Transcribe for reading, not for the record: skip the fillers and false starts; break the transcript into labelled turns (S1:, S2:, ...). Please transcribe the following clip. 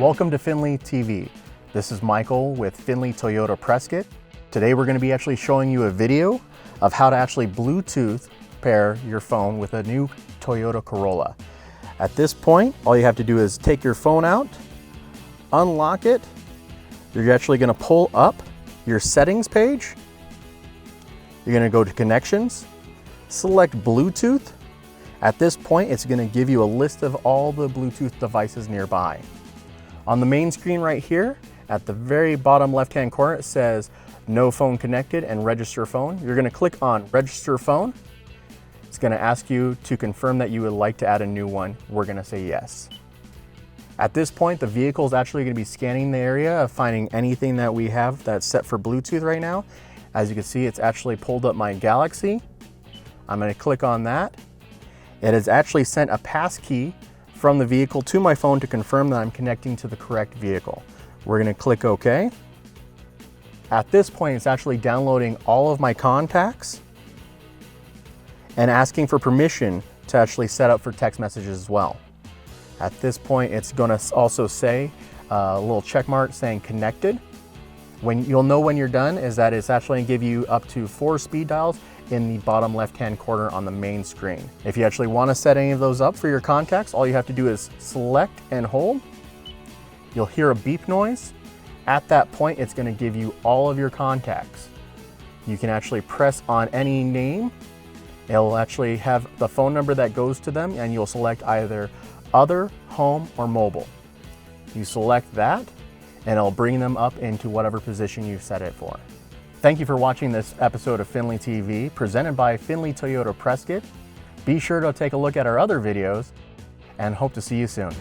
S1: Welcome to FindlayTV. This is Michael with Findlay Toyota Prescott. Today we're going to be actually showing you a video of how to actually Bluetooth pair your phone with a new Toyota Corolla. At this point, all you have to do is take your phone out, unlock it. You're actually going to pull up your settings page. You're going to go to connections, select Bluetooth. At this point, it's going to give you a list of all the Bluetooth devices nearby. On the main screen right here, at the very bottom left-hand corner, it says no phone connected and register phone. You're going to click on register phone. It's going to ask you to confirm that you would like to add a new one. We're going to say yes. At this point, the vehicle is actually going to be scanning the area of finding anything that we have that's set for Bluetooth right now. As you can see, it's actually pulled up my Galaxy. I'm going to click on that. It has actually sent a pass key from the vehicle to my phone to confirm that I'm connecting to the correct vehicle. We're going to click OK. At this point, it's actually downloading all of my contacts and asking for permission to actually set up for text messages as well. At this point, it's going to also say a little check mark saying connected. When you'll know when you're done is that it's actually going to give you up to 4 speed dials in the bottom left-hand corner on the main screen. If you actually want to set any of those up for your contacts, all you have to do is select and hold. You'll hear a beep noise. At that point, it's going to give you all of your contacts. You can actually press on any name. It'll actually have the phone number that goes to them, and you'll select either other, home, or mobile. You select that, and it'll bring them up into whatever position you set it for. Thank you for watching this episode of FindlayTV, presented by Findlay Toyota Prescott. Be sure to take a look at our other videos, and hope to see you soon.